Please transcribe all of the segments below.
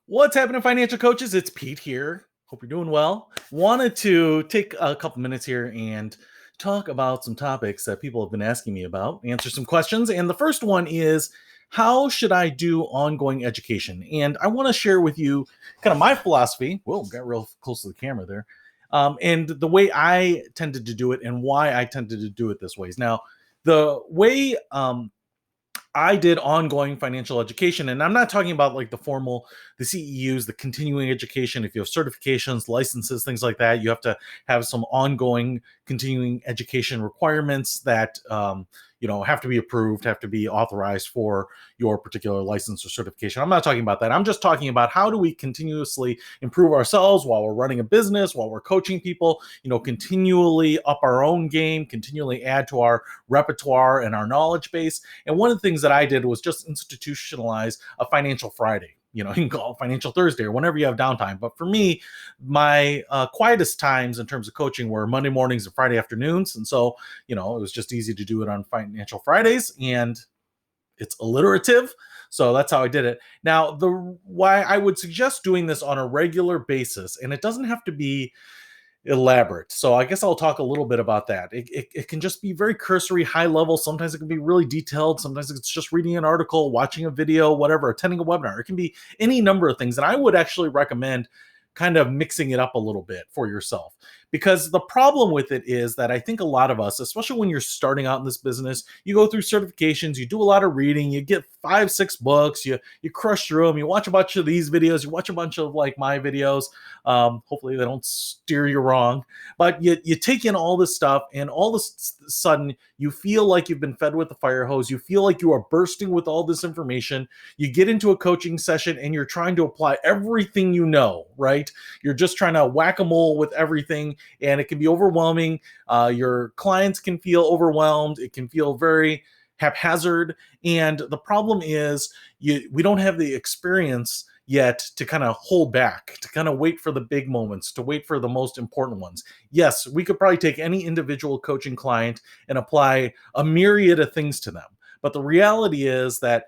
What's happening, financial coaches? It's Pete here. Hope you're doing well. Wanted to take a couple minutes here and talk about some topics that people have been asking me about, answer some questions. And the first one is, how should I do ongoing education? And I want to share with you kind of my philosophy. Whoa, got real close to the camera there. And the way I tended to do it and why I tended to do it this way. Now, the way I did ongoing financial education, and I'm not talking about like the CEUs, the continuing education. If you have certifications, licenses, things like that, you have to have some ongoing continuing education requirements that have to be approved, have to be authorized for your particular license or certification. I'm not talking about that. I'm just talking about how do we continuously improve ourselves while we're running a business, while we're coaching people. Continually up our own game, continually add to our repertoire and our knowledge base. And one of the things that I did was just institutionalize a financial Friday. You can call it Financial Thursday or whenever you have downtime. But for me, my quietest times in terms of coaching were Monday mornings and Friday afternoons. And so, it was just easy to do it on Financial Fridays, and it's alliterative. So that's how I did it. Now, the why I would suggest doing this on a regular basis, and it doesn't have to be elaborate. So I guess I'll talk a little bit about that. It can just be very cursory, high level. Sometimes it can be really detailed. Sometimes it's just reading an article, watching a video, whatever, attending a webinar. It can be any number of things. And I would actually recommend kind of mixing it up a little bit for yourself. Because the problem with it is that I think a lot of us, especially when you're starting out in this business, you go through certifications, you do a lot of reading, you get 5, 6 books, you crush through them, you watch a bunch of these videos, you watch a bunch of like my videos. Hopefully they don't steer you wrong, but you take in all this stuff, and all of a sudden you feel like you've been fed with the fire hose. You feel like you are bursting with all this information. You get into a coaching session and you're trying to apply everything right? You're just trying to whack-a-mole with everything, and it can be overwhelming. Your clients can feel overwhelmed. It can feel very haphazard. And the problem is we don't have the experience yet to kind of hold back, to kind of wait for the big moments, to wait for the most important ones. Yes, we could probably take any individual coaching client and apply a myriad of things to them. But the reality is that,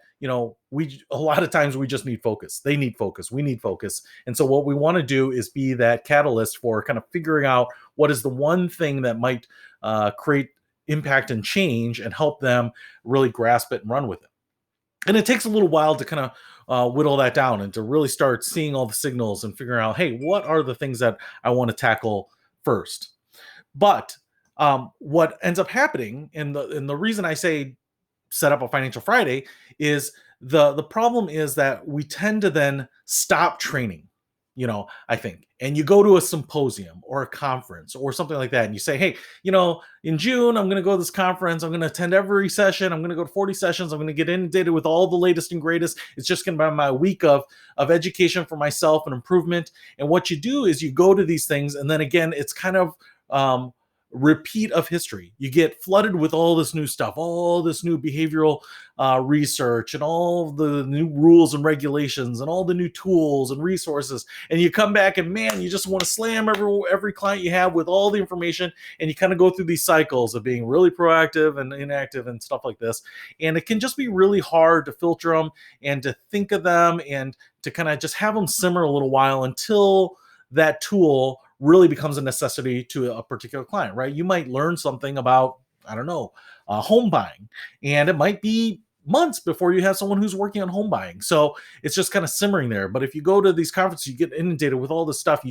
we a lot of times we just need focus. They need focus. We need focus. And so what we want to do is be that catalyst for kind of figuring out what is the one thing that might create impact and change and help them really grasp it and run with it. And it takes a little while to kind of whittle that down and to really start seeing all the signals and figuring out, hey, what are the things that I want to tackle first? But what ends up happening, and the reason I say set up a Financial Friday, is the problem is that we tend to then stop training, I think. And you go to a symposium or a conference or something like that, and you say, hey, in June, I'm going to go to this conference. I'm going to attend every session. I'm going to go to 40 sessions. I'm going to get inundated with all the latest and greatest. It's just going to be my week of education for myself and improvement. And what you do is you go to these things, and then again, it's kind of repeat of history. You get flooded with all this new stuff, all this new behavioral research, and all the new rules and regulations, and all the new tools and resources. And you come back, and man, you just want to slam every client you have with all the information. And you kind of go through these cycles of being really proactive and inactive and stuff like this. And it can just be really hard to filter them and to think of them and to kind of just have them simmer a little while until that tool really becomes a necessity to a particular client, right? You might learn something about, I don't know, home buying, and it might be months before you have someone who's working on home buying. So it's just kind of simmering there. But if you go to these conferences, you get inundated with all this stuff.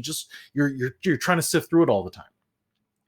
You're trying to sift through it all the time.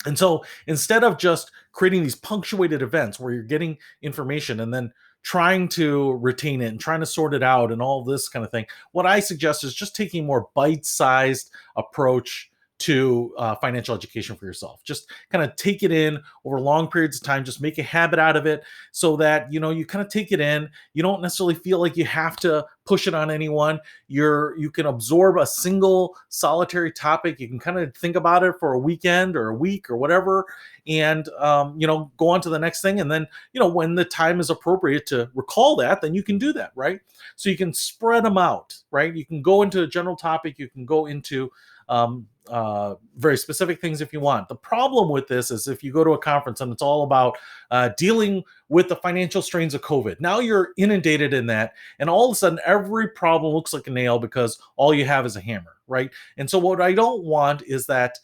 And so instead of just creating these punctuated events where you're getting information and then trying to retain it and trying to sort it out and all this kind of thing, what I suggest is just taking a more bite-sized approach to financial education for yourself. Just kind of take it in over long periods of time. Just make a habit out of it so that, you kind of take it in. You don't necessarily feel like you have to push it on anyone. You can absorb a single solitary topic. You can kind of think about it for a weekend or a week or whatever, and, go on to the next thing. And then, when the time is appropriate to recall that, then you can do that, right? So you can spread them out, right? You can go into a general topic. You can go into very specific things if you want. The problem with this is if you go to a conference and it's all about dealing with the financial strains of COVID, now you're inundated in that, and all of a sudden every problem looks like a nail because all you have is a hammer, right? And so what I don't want is that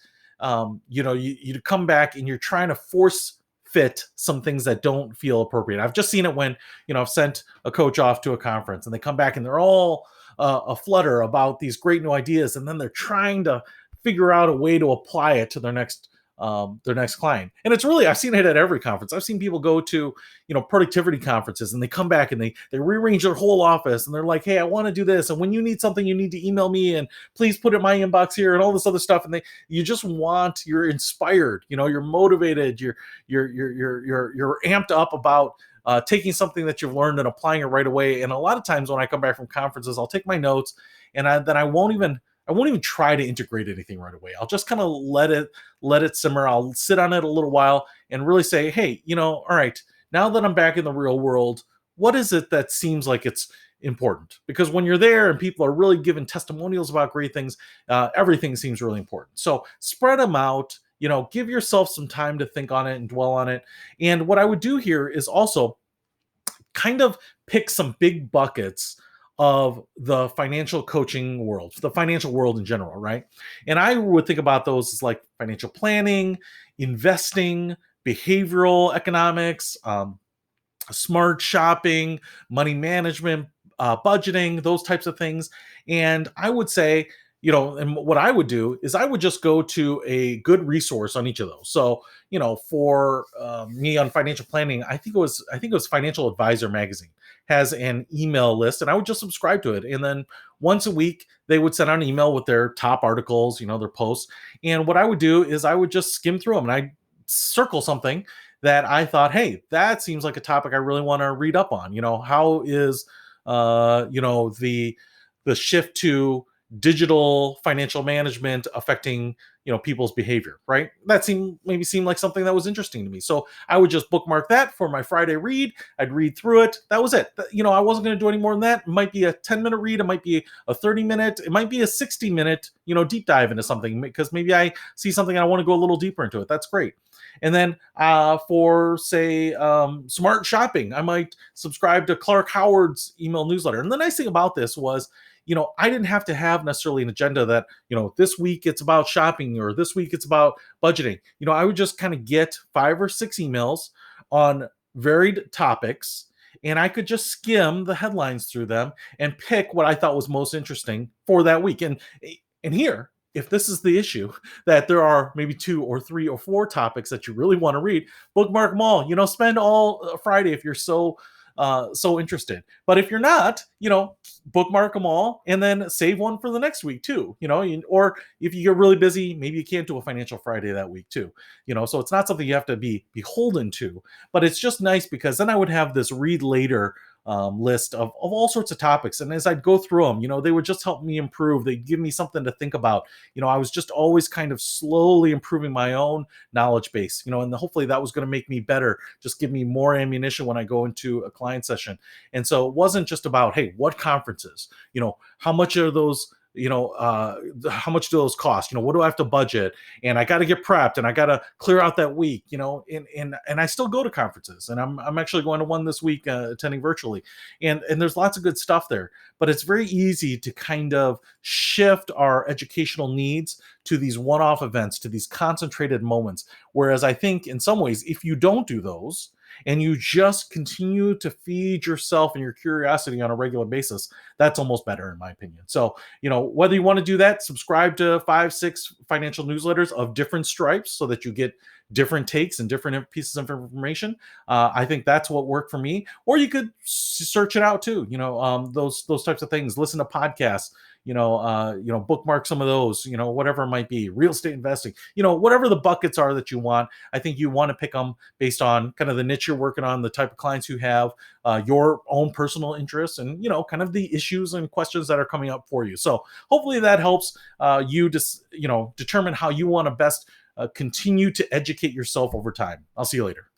you come back and you're trying to force fit some things that don't feel appropriate. I've just seen it when I've sent a coach off to a conference and they come back and they're all a flutter about these great new ideas, and then they're trying to figure out a way to apply it to their next client. And it's really, I've seen it at every conference. I've seen people go to productivity conferences and they come back and they rearrange their whole office and they're like, hey, I want to do this, and when you need something you need to email me and please put it in my inbox here and all this other stuff. And you're inspired, you're motivated, you're amped up about taking something that you've learned and applying it right away. And a lot of times when I come back from conferences, I'll take my notes and then I won't even try to integrate anything right away. I'll just kind of let it simmer. I'll sit on it a little while and really say, hey, all right, now that I'm back in the real world, what is it that seems like it's important? Because when you're there and people are really giving testimonials about great things, everything seems really important. So spread them out. Give yourself some time to think on it and dwell on it. And what I would do here is also kind of pick some big buckets of the financial coaching world, the financial world in general, right? And I would think about those as like financial planning, investing, behavioral economics, smart shopping, money management, budgeting, those types of things. And I would say, and what I would do is I would just go to a good resource on each of those. So, for me on financial planning, I think it was Financial Advisor magazine has an email list, and I would just subscribe to it. And then once a week, they would send out an email with their top articles, their posts. And what I would do is I would just skim through them and I circle something that I thought, hey, that seems like a topic I really want to read up on. How is the shift to digital financial management affecting people's behavior, right? That seemed like something that was interesting to me. So I would just bookmark that for my Friday read. I'd read through it. That was it. I wasn't going to do any more than that. It might be a 10-minute read. It might be a 30-minute. It might be a 60-minute, deep dive into something because maybe I see something and I want to go a little deeper into it. That's great. And then for, say, smart shopping, I might subscribe to Clark Howard's email newsletter. And the nice thing about this was, I didn't have to have necessarily an agenda that, this week it's about shopping or this week it's about budgeting. I would just kind of get 5 or 6 emails on varied topics, and I could just skim the headlines through them and pick what I thought was most interesting for that week. And here, if this is the issue, that there are maybe 2 or 3 or 4 topics that you really want to read, bookmark them all. Spend all Friday if you're so interested. But if you're not, bookmark them all and then save one for the next week too. Or if you get really busy, maybe you can't do a Financial Friday that week too. So it's not something you have to be beholden to, but it's just nice because then I would have this read later list of all sorts of topics. And as I'd go through them, they would just help me improve. They'd give me something to think about. I was just always kind of slowly improving my own knowledge base, and hopefully that was going to make me better, just give me more ammunition when I go into a client session. And so it wasn't just about, hey, what conferences, how much are those, how much do those cost? What do I have to budget? And I got to get prepped and I got to clear out that week, and I still go to conferences, and I'm actually going to one this week, attending virtually. And there's lots of good stuff there, but it's very easy to kind of shift our educational needs to these one-off events, to these concentrated moments. Whereas I think in some ways, if you don't do those, and you just continue to feed yourself and your curiosity on a regular basis, that's almost better in my opinion. So, whether you want to do that, subscribe to 5, 6 financial newsletters of different stripes so that you get different takes and different pieces of information. I think that's what worked for me. Or you could search it out too. Those types of things. Listen to podcasts. Bookmark some of those. Whatever it might be. Real estate investing. Whatever the buckets are that you want. I think you want to pick them based on kind of the niche you're working on, the type of clients you have, your own personal interests, and kind of the issues and questions that are coming up for you. So hopefully that helps you just determine how you want to best continue to educate yourself over time. I'll see you later.